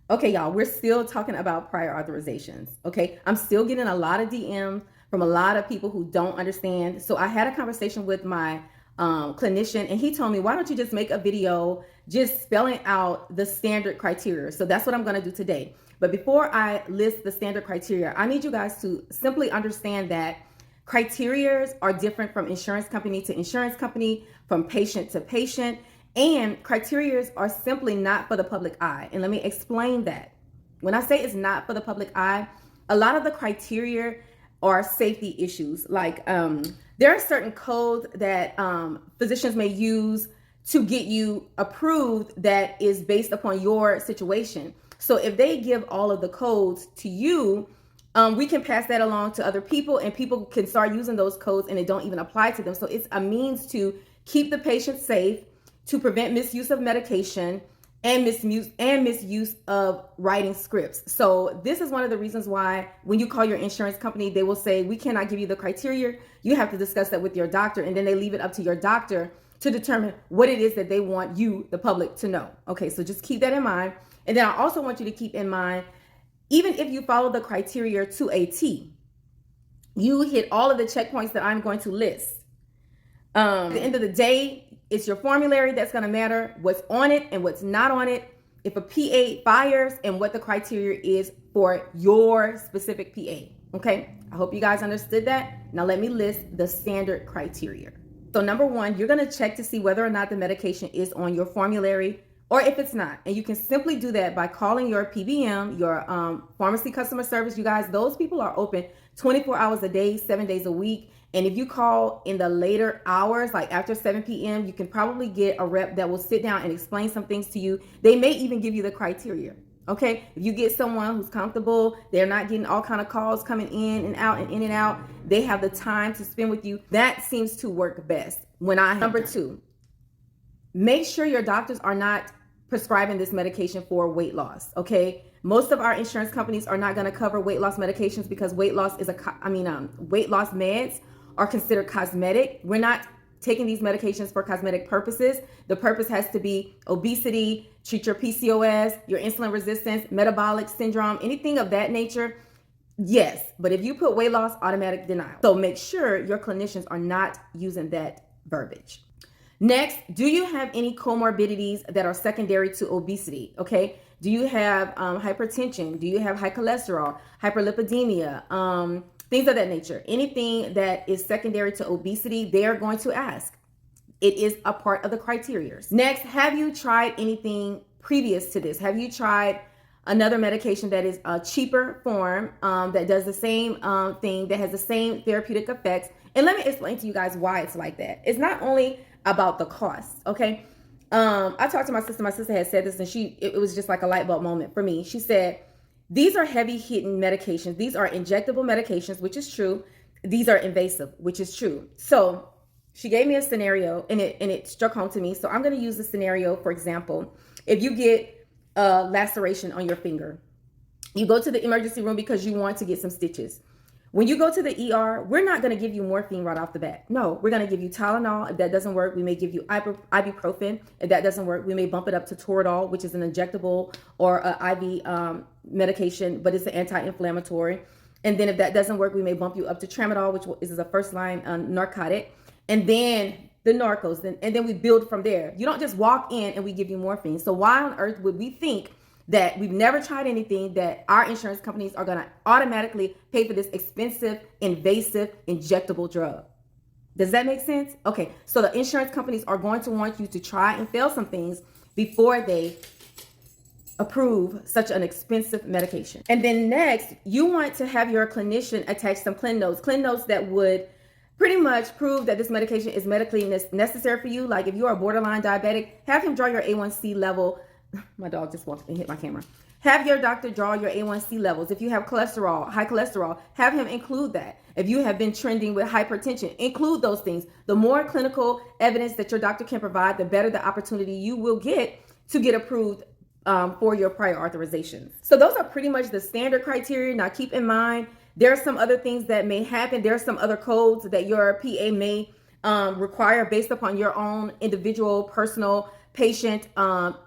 Okay, y'all, we're still talking about prior authorizations. Okay, I'm still getting a lot of DMs from a lot of people who don't understand. So I had a conversation with my clinician, and he told me, why don't you just make a video just spelling out the standard criteria? So that's what I'm going to do today. But before I list the standard criteria, I need you guys to simply understand that criteria are different from insurance company to insurance company, from patient to patient. And criteria are simply not for the public eye. And let me explain that. When I say it's not for the public eye, a lot of the criteria are safety issues. Like there are certain codes that physicians may use to get you approved that is based upon your situation. So if they give all of the codes to you, we can pass that along to other people, and people can start using those codes and it don't even apply to them. So it's a means to keep the patient safe, to prevent misuse of medication and misuse of writing scripts. So this is one of the reasons why when you call your insurance company, they will say, we cannot give you the criteria. You have to discuss that with your doctor. And then they leave it up to your doctor to determine what it is that they want you, the public, to know. Okay, so just keep that in mind. And then I also want you to keep in mind, even if you follow the criteria to a T, you hit all of the checkpoints that I'm going to list. At the end of the day, it's your formulary that's going to matter, what's on it and what's not on it, if a PA fires, and what the criteria is for your specific PA. Okay, I hope you guys understood that. Now let me list the standard criteria. So number one, you're going to check to see whether or not the medication is on your formulary or if it's not. And you can simply do that by calling your PBM, your pharmacy customer service. You guys, those people are open 24 hours a day, 7 days a week. And if you call in the later hours, like after 7 p.m., you can probably get a rep that will sit down and explain some things to you. They may even give you the criteria. Okay, if you get someone who's comfortable, they're not getting all kind of calls coming in and out and in and out, they have the time to spend with you. That seems to work best. Number two, make sure your doctors are not prescribing this medication for weight loss. Okay, most of our insurance companies are not going to cover weight loss medications because weight loss meds are considered cosmetic. We're not taking these medications for cosmetic purposes. The purpose has to be obesity, treat your PCOS, your insulin resistance, metabolic syndrome, anything of that nature. Yes, but if you put weight loss, automatic denial. So make sure your clinicians are not using that verbiage. Next, do you have any comorbidities that are secondary to obesity? Okay, do you have hypertension? Do you have high cholesterol, hyperlipidemia, things of that nature? Anything that is secondary to obesity, they are going to ask. It is a part of the criteria. Next, have you tried anything previous to this? Have you tried another medication that is a cheaper form that does the same thing, that has the same therapeutic effects? And let me explain to you guys why it's like that. It's not only about the cost, okay? I talked to my sister. My sister had said this, and it was just like a light bulb moment for me. She said, these are heavy hitting medications. These are injectable medications, which is true. These are invasive, which is true. So she gave me a scenario, and it struck home to me. So I'm going to use the scenario. For example, if you get a laceration on your finger, you go to the emergency room because you want to get some stitches. When you go to the ER, we're not going to give you morphine right off the bat. No, we're going to give you Tylenol. If that doesn't work, we may give you ibuprofen. If that doesn't work, we may bump it up to Toradol, which is an injectable or an IV medication, but it's an anti-inflammatory. And then if that doesn't work, we may bump you up to Tramadol, which is a first-line narcotic. And then the narcos, and then we build from there. You don't just walk in and we give you morphine. So why on earth would we think that we've never tried anything that our insurance companies are going to automatically pay for this expensive, invasive, injectable drug? Does that make sense? Okay, so the insurance companies are going to want you to try and fail some things before they approve such an expensive medication. And then next, you want to have your clinician attach some clin notes that would pretty much prove that this medication is medically necessary for you. Like if you are a borderline diabetic, have him draw your A1C level. My dog just walked and hit my camera. Have your doctor draw your A1C levels. If you have cholesterol, high cholesterol, have him include that. If you have been trending with hypertension, include those things. The more clinical evidence that your doctor can provide, the better the opportunity you will get to get approved for your prior authorization. So those are pretty much the standard criteria. Now keep in mind, there are some other things that may happen. There are some other codes that your PA may require based upon your own individual, personal patient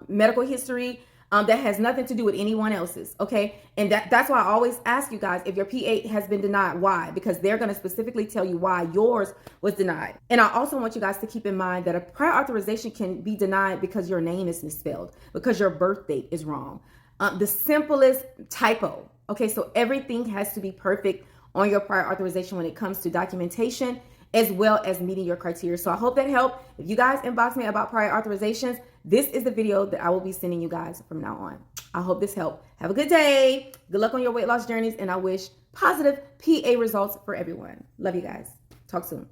medical history. that has nothing to do with anyone else's, okay? And that's why I always ask you guys, if your PA has been denied, why? Because they're going to specifically tell you why yours was denied. And I also want you guys to keep in mind that a prior authorization can be denied because your name is misspelled, because your birth date is wrong. The simplest typo, okay? So everything has to be perfect on your prior authorization when it comes to documentation, as well as meeting your criteria. So I hope that helped. If you guys inbox me about prior authorizations, this is the video that I will be sending you guys from now on. I hope this helped. Have a good day. Good luck on your weight loss journeys, and I wish positive PA results for everyone. Love you guys. Talk soon.